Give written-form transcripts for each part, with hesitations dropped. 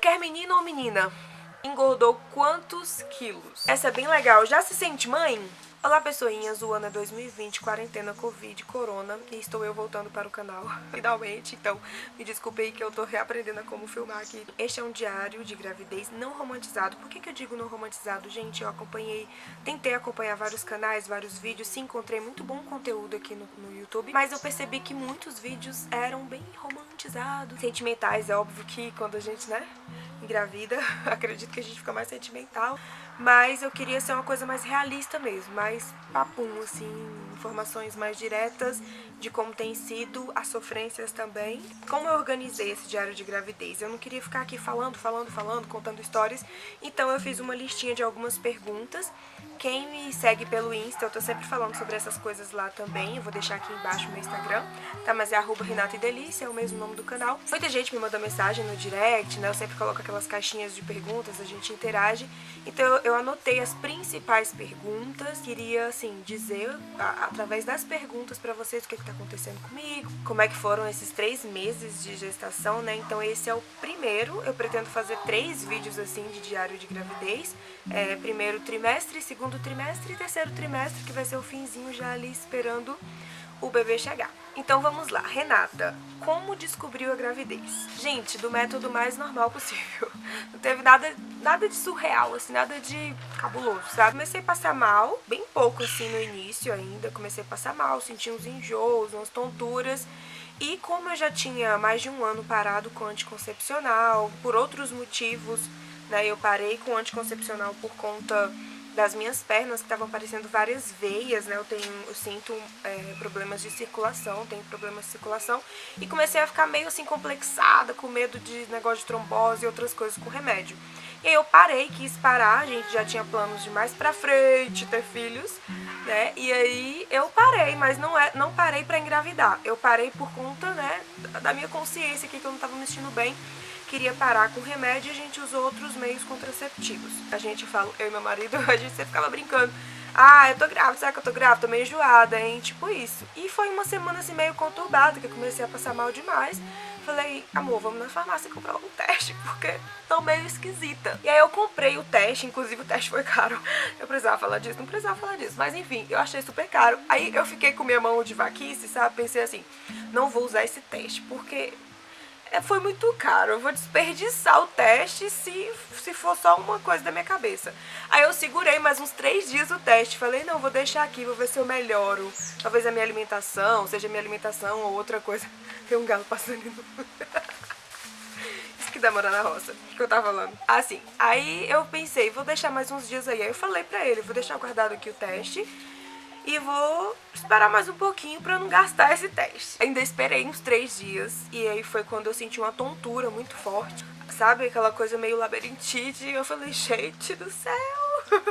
quer menino ou menina? Engordou quantos quilos? Essa é bem legal. Já se sente mãe? Olá, pessoinhas, o ano é 2020, quarentena, covid, corona, e estou eu voltando para o canal, finalmente, então me desculpe aí que eu tô reaprendendo a como filmar aqui. Este é um diário de gravidez não romantizado. Por que eu digo não romantizado? Gente, eu tentei acompanhar vários canais, vários vídeos, sim, encontrei muito bom conteúdo aqui no YouTube, mas eu percebi que muitos vídeos eram bem romantizados, sentimentais. É óbvio que quando a gente, né, engravida, acredito que a gente fica mais sentimental, mas eu queria ser uma coisa mais realista mesmo, mais papum, assim, informações mais diretas de como tem sido, as sofrências também. Como eu organizei esse diário de gravidez? Eu não queria ficar aqui falando, contando histórias, então eu fiz uma listinha de algumas perguntas. Quem me segue pelo Insta, eu tô sempre falando sobre essas coisas lá também, eu vou deixar aqui embaixo o meu Instagram, tá? Mas é @RenataEDelícia, é o mesmo nome do canal. Muita gente me manda mensagem no direct, né? Eu sempre coloco aquelas caixinhas de perguntas, a gente interage. Então eu anotei as principais perguntas, queria, assim, dizer através das perguntas pra vocês o que tá acontecendo comigo, como é que foram esses 3 meses de gestação, né? Então esse é o primeiro, eu pretendo fazer 3 vídeos, assim, de diário de gravidez. Primeiro trimestre, segundo trimestre e terceiro trimestre, que vai ser o finzinho já ali esperando o bebê chegar. Então vamos lá. Renata, como descobriu a gravidez? Gente, do método mais normal possível. Não teve nada de surreal, assim, nada de cabuloso, sabe? Comecei a passar mal, bem pouco assim no início ainda. Comecei a passar mal, senti uns enjoos, umas tonturas. E como eu já tinha mais de 1 ano parado com anticoncepcional, por outros motivos, né, eu parei com anticoncepcional por conta das minhas pernas, que estavam aparecendo várias veias, né? Eu sinto problemas de circulação, tenho problemas de circulação, e comecei a ficar meio assim complexada, com medo de negócio de trombose e outras coisas com remédio. E aí eu parei, quis parar, a gente já tinha planos de mais pra frente ter filhos, né? E aí eu parei, mas não parei pra engravidar. Eu parei por conta, né, da minha consciência aqui, que eu não tava me sentindo bem. Queria parar com o remédio e a gente usou outros meios contraceptivos. A gente fala, eu e meu marido, a gente sempre ficava brincando. Ah, eu tô grávida, será que eu tô grávida? Tô meio enjoada, hein? Tipo isso. E foi uma semana assim meio conturbada, que eu comecei a passar mal demais. Falei, amor, vamos na farmácia comprar um teste, porque tô meio esquisita. E aí eu comprei o teste, inclusive o teste foi caro. Eu precisava falar disso? Não precisava falar disso. Mas enfim, eu achei super caro. Aí eu fiquei com minha mão de vaquice, sabe? Pensei assim, não vou usar esse teste, porque foi muito caro, eu vou desperdiçar o teste se for só uma coisa da minha cabeça. Aí eu segurei mais uns 3 dias o teste, falei, não, vou deixar aqui, vou ver se eu melhoro. Talvez a minha alimentação, seja minha alimentação ou outra coisa. Tem um galo passando ali no... Isso que dá morar na roça, o que eu tava falando. Assim, aí eu pensei, vou deixar mais uns dias aí. Aí eu falei pra ele, vou deixar guardado aqui o teste e vou esperar mais um pouquinho pra não gastar esse teste. Ainda esperei uns 3 dias e aí foi quando eu senti uma tontura muito forte, sabe? Aquela coisa meio labirintite, e eu falei, gente do céu,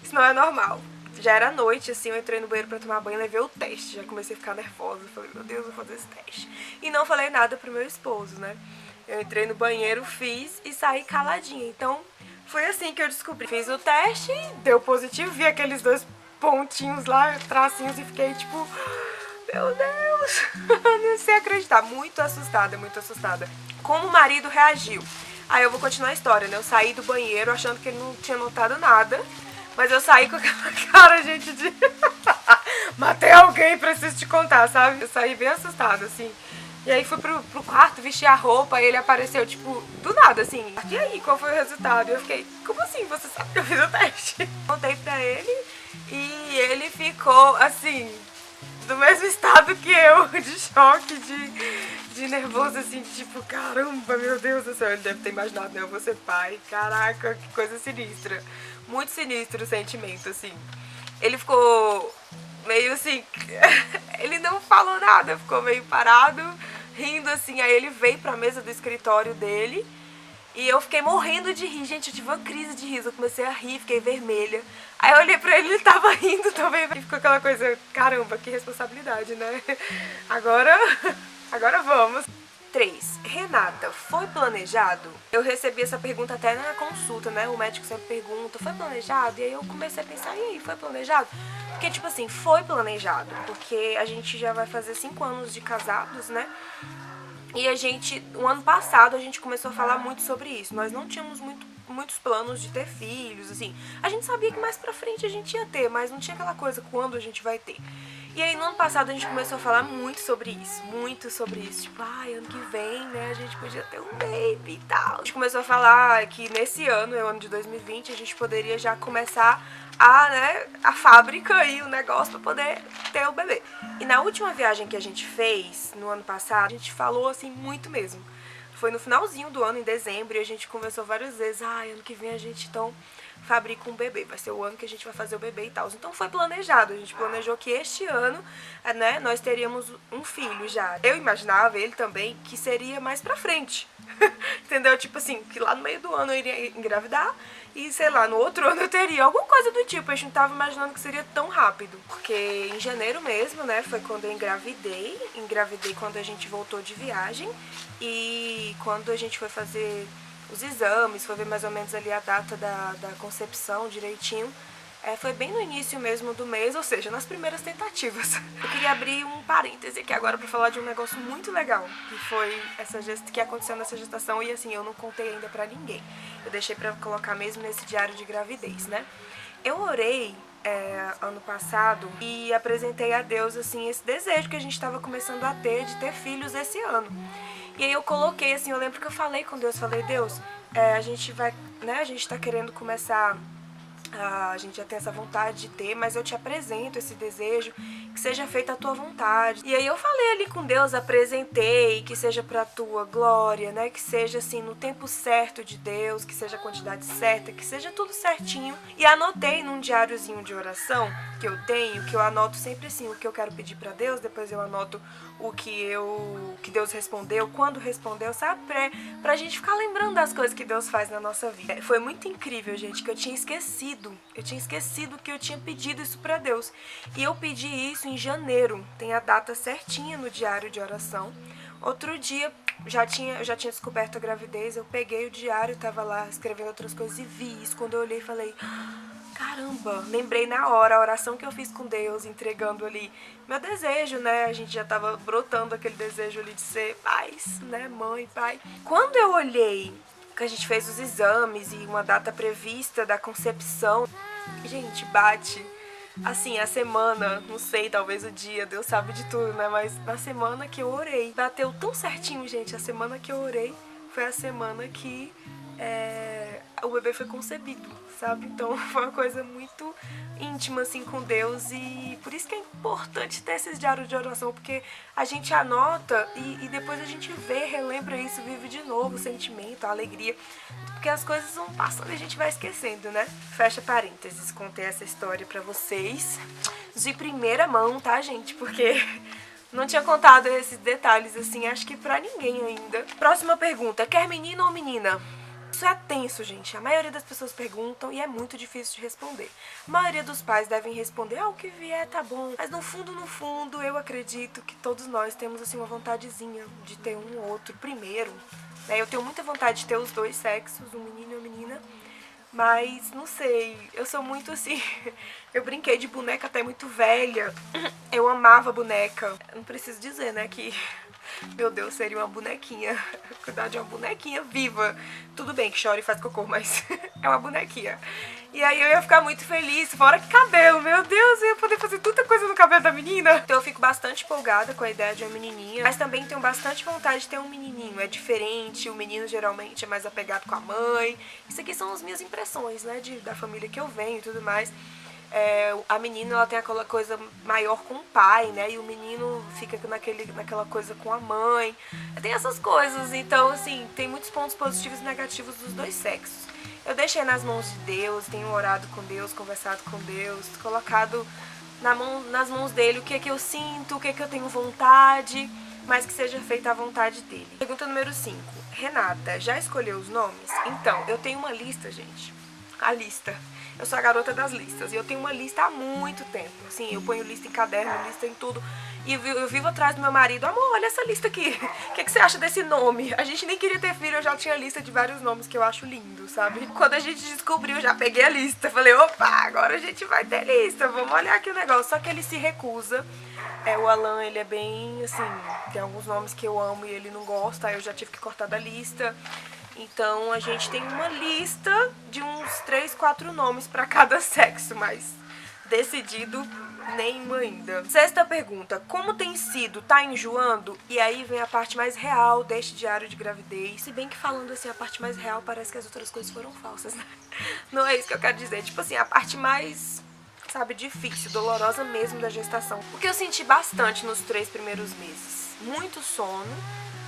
isso não é normal. Já era noite, assim, eu entrei no banheiro pra tomar banho, levei o teste, já comecei a ficar nervosa, falei, meu Deus, vou fazer esse teste. E não falei nada pro meu esposo, né? Eu entrei no banheiro, fiz e saí caladinha. Então foi assim que eu descobri. Fiz o teste, deu positivo, vi aqueles 2 pontinhos lá, tracinhos, e fiquei tipo, meu Deus, não sei acreditar, muito assustada, muito assustada. Como o marido reagiu? Aí eu vou continuar a história, né? Eu saí do banheiro achando que ele não tinha notado nada, mas eu saí com aquela cara, gente, de matei alguém, preciso te contar, sabe? Eu saí bem assustada, assim. E aí fui pro quarto, vesti a roupa, e ele apareceu, tipo, do nada, assim. E aí, qual foi o resultado? Eu fiquei, como assim, você sabe que eu fiz o teste? Contei pra ele, e ele ficou, assim, do mesmo estado que eu, de choque, de nervoso, assim, tipo, caramba, meu Deus do céu. Ele deve ter imaginado, né, eu vou ser pai. Caraca, que coisa sinistra. Muito sinistro o sentimento, assim. Ele ficou meio assim, ele não falou nada, ficou meio parado, rindo assim. Aí ele veio pra mesa do escritório dele e eu fiquei morrendo de rir. Gente, eu tive uma crise de riso, eu comecei a rir, fiquei vermelha. Aí eu olhei pra ele, ele tava rindo também. E ficou aquela coisa, caramba, que responsabilidade, né? Agora vamos. 3. Renata, foi planejado? Eu recebi essa pergunta até na consulta, né? O médico sempre pergunta, foi planejado? E aí eu comecei a pensar, e aí, foi planejado? Porque, tipo assim, foi planejado, porque a gente já vai fazer 5 anos de casados, né? E o ano passado, a gente começou a falar muito sobre isso. Nós não tínhamos muitos planos de ter filhos, assim. A gente sabia que mais pra frente a gente ia ter, mas não tinha aquela coisa quando a gente vai ter. E aí, no ano passado, a gente começou a falar muito sobre isso. Muito sobre isso. Tipo, ano que vem, né, a gente podia ter um baby e tal. A gente começou a falar que nesse ano, ano de 2020, a gente poderia já começar a fábrica e o negócio pra poder ter o bebê. E na última viagem que a gente fez, no ano passado, a gente falou, assim, muito mesmo. Foi no finalzinho do ano, em dezembro, e a gente conversou várias vezes. Ano que vem a gente, então, fabrica um bebê. Vai ser o ano que a gente vai fazer o bebê e tal. Então foi planejado. A gente planejou que este ano, né, nós teríamos um filho já. Eu imaginava, ele também, que seria mais pra frente. Entendeu? Tipo assim, que lá no meio do ano eu iria engravidar e, sei lá, no outro ano eu teria alguma coisa do tipo. A gente não tava imaginando que seria tão rápido. Porque em janeiro mesmo, né, foi quando eu engravidei. Engravidei quando a gente voltou de viagem. E quando a gente foi fazer os exames, foi ver mais ou menos ali a data da concepção direitinho. Foi bem no início mesmo do mês, ou seja, nas primeiras tentativas. Eu queria abrir um parêntese aqui agora pra falar de um negócio muito legal, que foi que aconteceu nessa gestação e assim, eu não contei ainda pra ninguém. Eu deixei pra colocar mesmo nesse diário de gravidez, né? Eu orei ano passado e apresentei a Deus, assim, esse desejo que a gente tava começando a ter de ter filhos esse ano. E aí eu coloquei, assim, eu lembro que eu falei com Deus, falei, Deus, a gente vai, né, a gente tá querendo começar, a gente já tem essa vontade de ter, mas eu te apresento esse desejo, que seja feita a tua vontade. E aí eu falei ali com Deus, apresentei, que seja pra tua glória, né, que seja assim, no tempo certo de Deus, que seja a quantidade certa, que seja tudo certinho. E anotei num diáriozinho de oração que eu tenho, que eu anoto sempre assim, o que eu quero pedir pra Deus, depois eu anoto o que Deus respondeu, quando respondeu, sabe? Pra gente ficar lembrando das coisas que Deus faz na nossa vida. Foi muito incrível, gente, que eu tinha esquecido que eu tinha pedido isso pra Deus. E eu pedi isso em janeiro, tem a data certinha no diário de oração. Outro dia, eu já tinha descoberto a gravidez, eu peguei o diário, tava lá escrevendo outras coisas e vi isso. Quando eu olhei, falei, caramba, lembrei na hora a oração que eu fiz com Deus, entregando ali meu desejo, né? A gente já tava brotando aquele desejo ali de ser pais, né? Mãe, pai. Quando eu olhei que a gente fez os exames e uma data prevista da concepção, gente, bate. Assim, a semana, não sei, talvez o dia, Deus sabe de tudo, né? Mas na semana que eu orei, bateu tão certinho, gente. A semana que eu orei foi a semana que o bebê foi concebido, sabe? Então foi uma coisa muito íntima, assim, com Deus. E por isso que é importante ter esses diários de oração, porque a gente anota e depois a gente vê, relembra isso, vive de novo o sentimento, a alegria. Porque as coisas vão passando e a gente vai esquecendo, né? Fecha parênteses, contei essa história pra vocês de primeira mão, tá, gente? Porque não tinha contado esses detalhes, assim, acho que pra ninguém ainda. Próxima pergunta, quer menino ou menina? Isso é tenso, gente. A maioria das pessoas perguntam e é muito difícil de responder. A maioria dos pais devem responder, o que vier tá bom. Mas no fundo, eu acredito que todos nós temos, assim, uma vontadezinha de ter um ou outro primeiro. Né? Eu tenho muita vontade de ter os dois sexos, um menino e uma menina. Mas, não sei, eu sou muito assim, eu brinquei de boneca até muito velha, eu amava boneca. Eu não preciso dizer, né, que, meu Deus, seria uma bonequinha, cuidar de uma bonequinha viva. Tudo bem que chora e faz cocô, mas é uma bonequinha. E aí eu ia ficar muito feliz, fora que cabelo, meu Deus, eu ia poder fazer tanta coisa no cabelo da menina. Então eu fico bastante empolgada com a ideia de uma menininha, mas também tenho bastante vontade de ter um menininho. É diferente, o menino geralmente é mais apegado com a mãe. Isso aqui são as minhas impressões, né, da família que eu venho e tudo mais. A menina, ela tem aquela coisa maior com o pai, né, e o menino fica naquela coisa com a mãe. Tem essas coisas, então, assim, tem muitos pontos positivos e negativos dos dois sexos. Eu deixei nas mãos de Deus, tenho orado com Deus, conversado com Deus, colocado nas mãos dele o que é que eu sinto, o que é que eu tenho vontade, mas que seja feita a vontade dele. Pergunta número 5. Renata, já escolheu os nomes? Então, eu tenho uma lista, gente. A lista. Eu sou a garota das listas e eu tenho uma lista há muito tempo. Assim, eu ponho lista em caderno, lista em tudo. E eu vivo atrás do meu marido. Amor, olha essa lista aqui. O que você acha desse nome? A gente nem queria ter filho, eu já tinha lista de vários nomes que eu acho lindo, sabe? Quando a gente descobriu, já peguei a lista. Falei, opa, agora a gente vai ter lista. Vamos olhar aqui o negócio. Só que ele se recusa O Alan, ele é bem, assim, tem alguns nomes que eu amo e ele não gosta, aí eu já tive que cortar da lista. Então a gente tem uma lista de uns 3, 4 nomes pra cada sexo, mas decidido nenhum ainda. Sexta pergunta, como tem sido? Tá enjoando? E aí vem a parte mais real deste diário de gravidez. Se bem que falando assim, a parte mais real parece que as outras coisas foram falsas, né? Não é isso que eu quero dizer. Tipo assim, a parte mais, sabe, difícil, dolorosa mesmo da gestação. O que eu senti bastante nos 3 primeiros meses. Muito sono,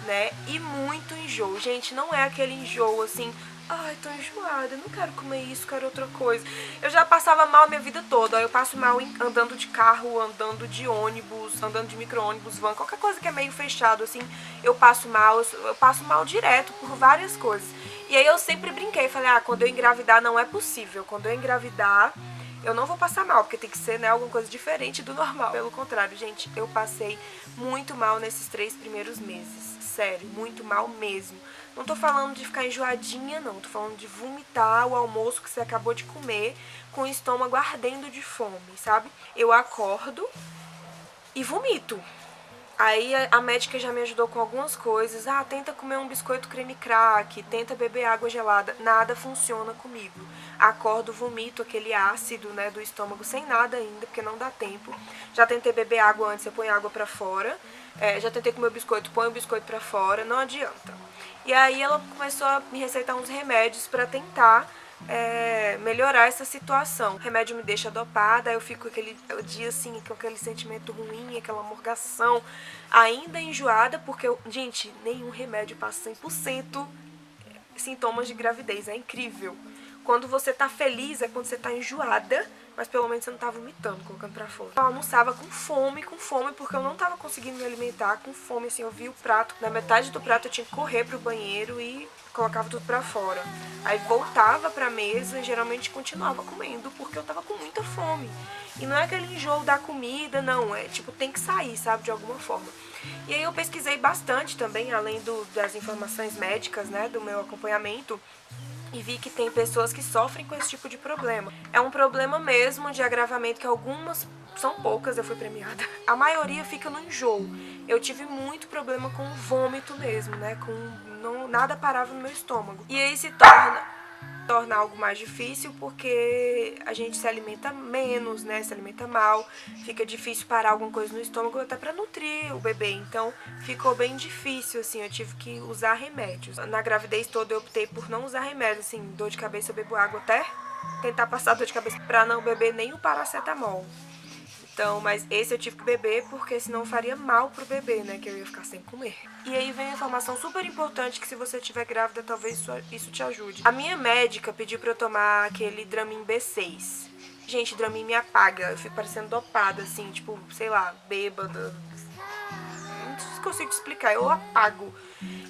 né? E muito enjoo. Gente, não é aquele enjoo assim... Ai, tô enjoada, não quero comer isso, quero outra coisa. Eu já passava mal a minha vida toda. Eu passo mal andando de carro, andando de ônibus, andando de micro-ônibus, van, qualquer coisa que é meio fechado, assim, eu passo mal direto por várias coisas. E aí eu sempre brinquei, falei, quando eu engravidar não é possível. Quando eu engravidar, eu não vou passar mal, porque tem que ser, né, alguma coisa diferente do normal. Pelo contrário, gente, eu passei muito mal nesses 3 primeiros meses. Sério, muito mal mesmo. Não tô falando de ficar enjoadinha, não. Tô falando de vomitar o almoço que você acabou de comer com o estômago ardendo de fome, sabe? Eu acordo e vomito. Aí a médica já me ajudou com algumas coisas. Tenta comer um biscoito creme crack, tenta beber água gelada. Nada funciona comigo. Acordo, vomito aquele ácido, né, do estômago sem nada ainda, porque não dá tempo. Já tentei beber água antes, eu ponho água pra fora. Já tentei comer o biscoito, põe o biscoito pra fora, não adianta. E aí ela começou a me receitar uns remédios pra tentar melhorar essa situação. O remédio me deixa dopada, eu fico aquele dia assim, com aquele sentimento ruim, aquela morgação, ainda enjoada, porque, gente, nenhum remédio passa 100% sintomas de gravidez, é incrível. Quando você tá feliz é quando você tá enjoada, mas pelo menos você não tá vomitando, colocando pra fora. Eu almoçava com fome, porque eu não tava conseguindo me alimentar, com fome, assim, eu vi o prato, na metade do prato eu tinha que correr pro banheiro e colocava tudo pra fora. Aí voltava pra mesa e geralmente continuava comendo, porque eu tava com muita fome. E não é aquele enjoo da comida, não, é tipo, tem que sair, sabe, de alguma forma. E aí eu pesquisei bastante também, além das informações médicas, né, do meu acompanhamento, e vi que tem pessoas que sofrem com esse tipo de problema. É um problema mesmo de agravamento que algumas, são poucas, eu fui premiada. A maioria fica no enjoo. Eu tive muito problema com vômito mesmo, né? Nada parava no meu estômago. E aí se torna algo mais difícil porque a gente se alimenta menos, né? Se alimenta mal, fica difícil parar alguma coisa no estômago até pra nutrir o bebê. Então ficou bem difícil, assim, eu tive que usar remédios. Na gravidez toda eu optei por não usar remédios, assim, dor de cabeça eu bebo água até tentar passar dor de cabeça pra não beber nem o paracetamol. Então, mas esse eu tive que beber porque senão faria mal pro bebê, né? Que eu ia ficar sem comer. E aí vem a informação super importante que se você estiver grávida, talvez isso te ajude. A minha médica pediu pra eu tomar aquele Dramin B6. Gente, Dramin me apaga. Eu fico parecendo dopada, assim, tipo, sei lá, bêbada. Não consigo te explicar, eu apago.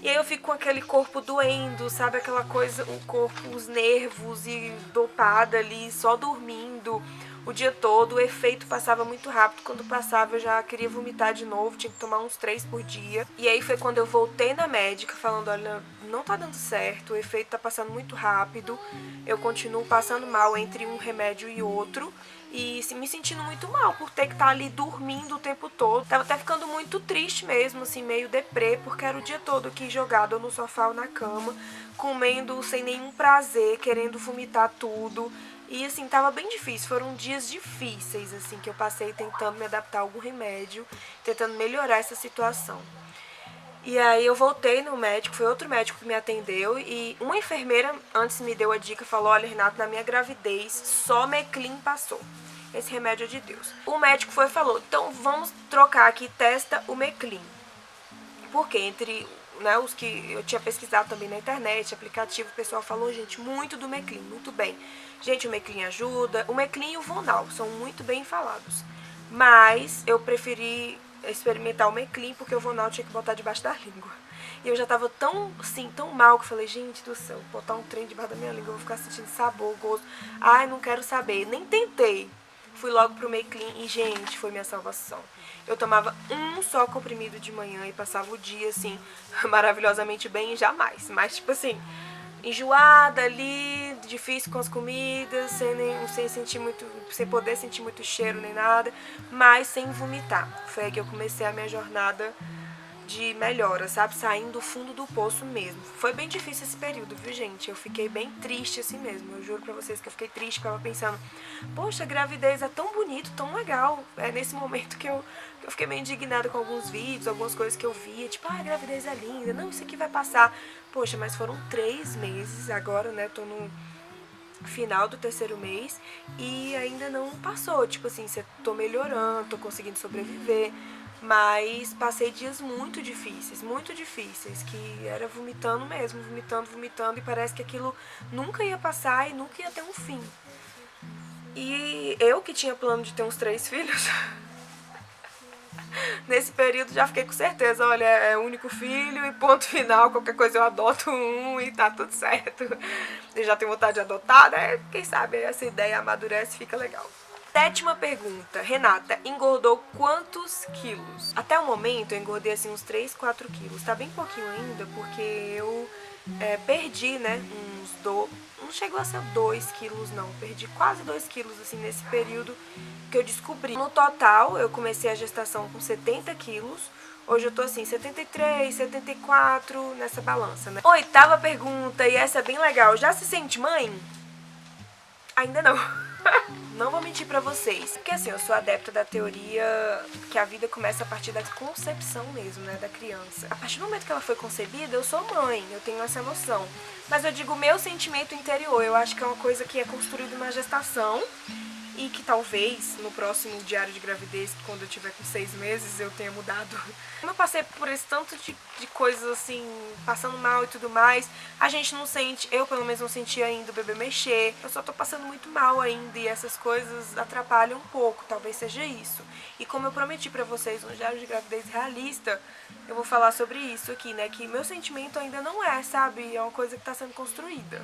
E aí eu fico com aquele corpo doendo, sabe? Aquela coisa, o corpo, os nervos e dopada ali, só dormindo o dia todo. O efeito passava muito rápido. Quando passava eu já queria vomitar de novo, tinha que tomar uns 3 por dia. E aí foi quando eu voltei na médica falando, olha, não tá dando certo, o efeito tá passando muito rápido. Eu continuo passando mal entre um remédio e outro. E me sentindo muito mal por ter que estar ali dormindo o tempo todo. Tava até ficando muito triste mesmo, assim, meio deprê, porque era o dia todo aqui jogado no sofá ou na cama, comendo sem nenhum prazer, querendo vomitar tudo. E assim, tava bem difícil, foram dias difíceis, assim, que eu passei tentando me adaptar a algum remédio, tentando melhorar essa situação. E aí eu voltei no médico, foi outro médico que me atendeu e uma enfermeira antes me deu a dica, falou, olha Renato, na minha gravidez só Meclin passou. Esse remédio é de Deus. O médico foi e falou, então vamos trocar aqui, testa o Meclin. Porque entre, né, os que eu tinha pesquisado também na internet, aplicativo, o pessoal falou, gente, muito do Meclin, muito bem. Gente, o Meclin ajuda, o Meclin e o Vonal são muito bem falados. Mas eu preferi experimentar o Meclin porque o Vonal tinha que botar debaixo da língua. E eu já tava tão, assim, tão mal que eu falei, gente do céu, botar um trem debaixo da minha língua, eu vou ficar sentindo sabor, gosto. Ai, não quero saber, nem tentei. Fui logo pro Meclin e, gente, foi minha salvação. Eu tomava um só comprimido de manhã e passava o dia, assim, maravilhosamente bem, jamais. Mas, tipo assim, enjoada ali, difícil com as comidas, sem sentir muito, sem poder sentir muito cheiro nem nada, mas sem vomitar. Foi aí que eu comecei a minha jornada de melhora, sabe? Saindo do fundo do poço mesmo. Foi bem difícil esse período, viu, gente? Eu fiquei bem triste assim mesmo. Eu juro pra vocês que eu fiquei triste, ficava pensando, poxa, a gravidez é tão bonito, tão legal. É nesse momento que eu fiquei meio indignada com alguns vídeos, algumas coisas que eu via, tipo, a gravidez é linda, não, isso aqui vai passar. Poxa, mas foram 3 meses agora, né? Tô no final do 3º mês e ainda não passou. Tipo assim, tô melhorando, tô conseguindo sobreviver. Mas passei dias muito difíceis, que era vomitando mesmo, vomitando, e parece que aquilo nunca ia passar e nunca ia ter um fim. E eu que tinha plano de ter uns 3 filhos, nesse período já fiquei com certeza, olha, é o único filho e ponto final, qualquer coisa eu adoto um e tá tudo certo. Eu já tenho vontade de adotar, né? Quem sabe essa ideia amadurece e fica legal. 7ª pergunta. Renata, engordou quantos quilos? Até o momento eu engordei assim uns 3, 4 quilos. Tá bem pouquinho ainda, porque eu perdi, né, não chegou a ser 2 quilos não, perdi quase 2 quilos assim nesse período que eu descobri. No total, eu comecei a gestação com 70 quilos. Hoje eu tô assim, 73, 74 nessa balança, né? 8ª pergunta, e essa é bem legal. Já se sente mãe? Ainda não. Não vou mentir pra vocês, porque assim, eu sou adepta da teoria que a vida começa a partir da concepção mesmo, né, da criança. A partir do momento que ela foi concebida, eu sou mãe, eu tenho essa noção. Mas eu digo meu sentimento interior, eu acho que é uma coisa que é construída na gestação e que talvez no próximo diário de gravidez, quando eu tiver com 6 meses, eu tenha mudado. Como eu passei por esse tanto de coisas assim, passando mal e tudo mais, a gente não sente, eu pelo menos não senti ainda o bebê mexer, eu só tô passando muito mal ainda e essas coisas atrapalham um pouco, talvez seja isso. E como eu prometi pra vocês um diário de gravidez realista, eu vou falar sobre isso aqui, né, que meu sentimento ainda não é, sabe, é uma coisa que tá sendo construída.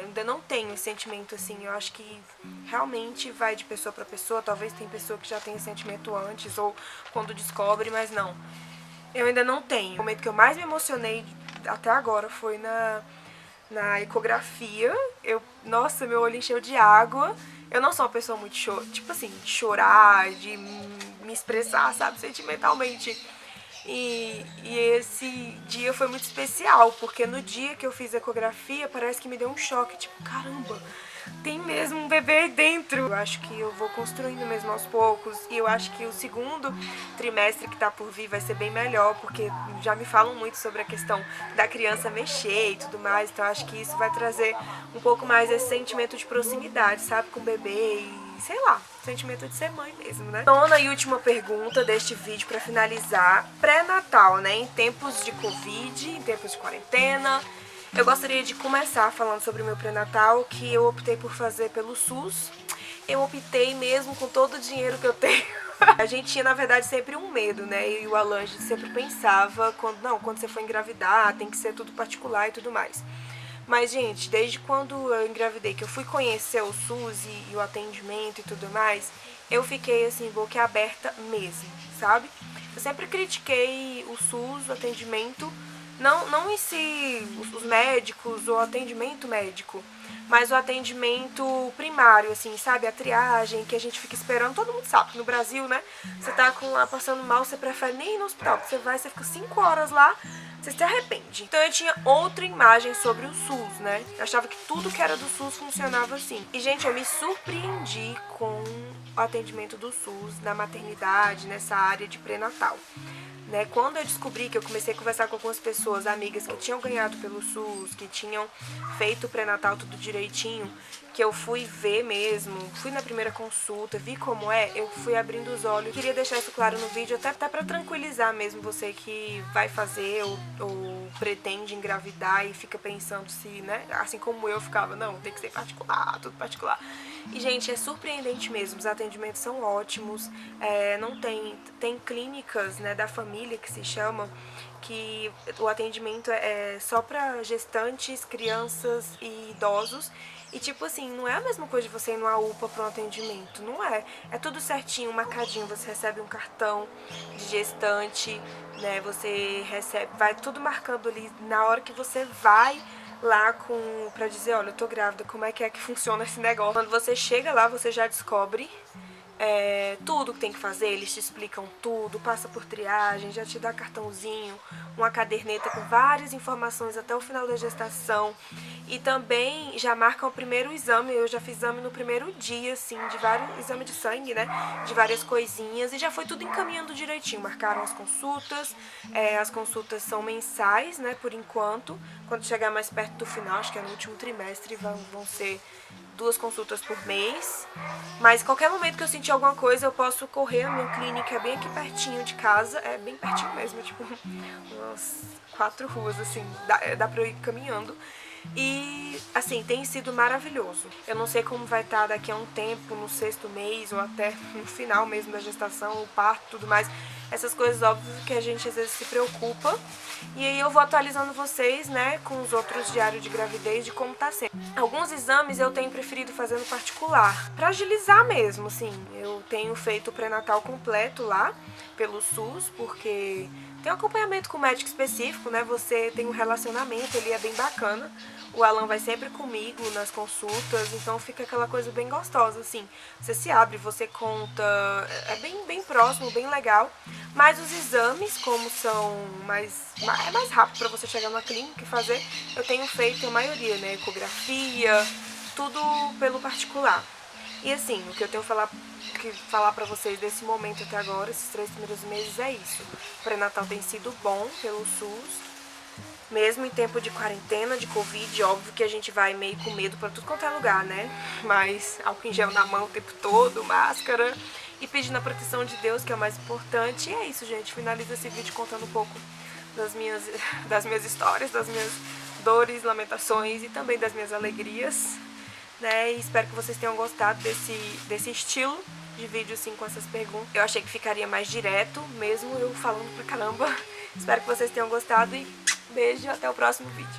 Ainda não tenho esse sentimento assim, eu acho que realmente vai de pessoa pra pessoa, talvez tem pessoa que já tem esse sentimento antes ou quando descobre, mas não, eu ainda não tenho. O momento que eu mais me emocionei até agora foi na ecografia. Nossa, meu olho encheu de água. Eu não sou uma pessoa muito tipo assim, de chorar, de me expressar, sabe, sentimentalmente. E esse dia foi muito especial, porque no dia que eu fiz a ecografia, parece que me deu um choque, tipo, caramba, tem mesmo um bebê aí dentro. Eu acho que eu vou construindo mesmo aos poucos, e eu acho que o 2º trimestre que tá por vir vai ser bem melhor, porque já me falam muito sobre a questão da criança mexer e tudo mais, então eu acho que isso vai trazer um pouco mais esse sentimento de proximidade, sabe, com o bebê e sei lá, sentimento de ser mãe mesmo, né? 9ª e última pergunta deste vídeo pra finalizar. Pré-natal, né? Em tempos de Covid, em tempos de quarentena, eu gostaria de começar falando sobre o meu pré-natal, que eu optei por fazer pelo SUS. Eu optei mesmo com todo o dinheiro que eu tenho. A gente tinha, na verdade, sempre um medo, né? Eu e o Alan, a gente sempre pensava, quando você for engravidar, tem que ser tudo particular e tudo mais. Mas, gente, desde quando eu engravidei, que eu fui conhecer o SUS e o atendimento e tudo mais, eu fiquei, assim, boquiaberta mesmo, sabe? Eu sempre critiquei o SUS, o atendimento, não em si os médicos ou atendimento médico, mas o atendimento primário, assim, sabe? A triagem, que a gente fica esperando, todo mundo sabe que no Brasil, né? Você tá lá passando mal, você prefere nem ir no hospital, porque você fica 5 horas lá, você se arrepende. Então eu tinha outra imagem sobre o SUS, né? Eu achava que tudo que era do SUS funcionava assim. E, gente, eu me surpreendi com o atendimento do SUS na maternidade, nessa área de pré-natal. Né? Quando eu descobri, que eu comecei a conversar com algumas pessoas, amigas que tinham ganhado pelo SUS, que tinham feito o pré-natal tudo direitinho, que eu fui ver mesmo, fui na primeira consulta, vi como é, eu fui abrindo os olhos. Queria deixar isso claro no vídeo, até pra tranquilizar mesmo você que vai fazer ou pretende engravidar e fica pensando se, né, assim como eu ficava, não, tem que ser particular, tudo particular. E, gente, é surpreendente mesmo, os atendimentos são ótimos, não tem clínicas, né, da família que se chama, que o atendimento é só pra gestantes, crianças e idosos. E, tipo assim, não é a mesma coisa de você ir numa UPA pra um atendimento, não é. É tudo certinho, marcadinho, você recebe um cartão de gestante, né, você recebe, vai tudo marcando ali na hora que você vai lá pra dizer, olha, eu tô grávida, como é que funciona esse negócio. Quando você chega lá, você já descobre tudo que tem que fazer, eles te explicam tudo, passa por triagem, já te dá cartãozinho, uma caderneta com várias informações até o final da gestação. E também já marcam o primeiro exame, eu já fiz exame no primeiro dia, assim, de vários, exame de sangue, né, de várias coisinhas, e já foi tudo encaminhando direitinho, marcaram as consultas são mensais, né, por enquanto, quando chegar mais perto do final, acho que é no último trimestre, vão ser 2 consultas por mês, mas qualquer momento que eu sentir alguma coisa eu posso correr, a minha clínica é bem aqui pertinho de casa, é bem pertinho mesmo, tipo umas 4 ruas assim, dá pra eu ir caminhando. E assim, tem sido maravilhoso. Eu não sei como vai estar daqui a um tempo, no 6º mês ou até no final mesmo da gestação, o parto e tudo mais. Essas coisas óbvias que a gente às vezes se preocupa. E aí eu vou atualizando vocês, né, com os outros diários de gravidez de como tá sendo. Alguns exames eu tenho preferido fazer no particular, pra agilizar mesmo, assim. Eu tenho feito o pré-natal completo lá, pelo SUS, porque tem um acompanhamento com o médico específico, né? Você tem um relacionamento, ele é bem bacana. O Alan vai sempre comigo nas consultas, então fica aquela coisa bem gostosa, assim. Você se abre, você conta, é bem próximo, bem legal. Mas os exames, como são é mais rápido pra você chegar na clínica e fazer, eu tenho feito a maioria, né? Ecografia, tudo pelo particular. E assim, o que eu tenho que falar pra vocês desse momento até agora, esses 3 primeiros meses, é isso. O pré-natal tem sido bom pelo SUS, mesmo em tempo de quarentena, de Covid, óbvio que a gente vai meio com medo pra tudo quanto é lugar, né? Mas álcool em gel na mão o tempo todo, máscara e pedindo a proteção de Deus, que é o mais importante. E é isso, gente. Finalizo esse vídeo contando um pouco das minhas histórias, das minhas dores, lamentações e também das minhas alegrias, né? E espero que vocês tenham gostado desse estilo de vídeo, assim, com essas perguntas. Eu achei que ficaria mais direto, mesmo eu falando pra caramba. Espero que vocês tenham gostado e beijo, até o próximo vídeo.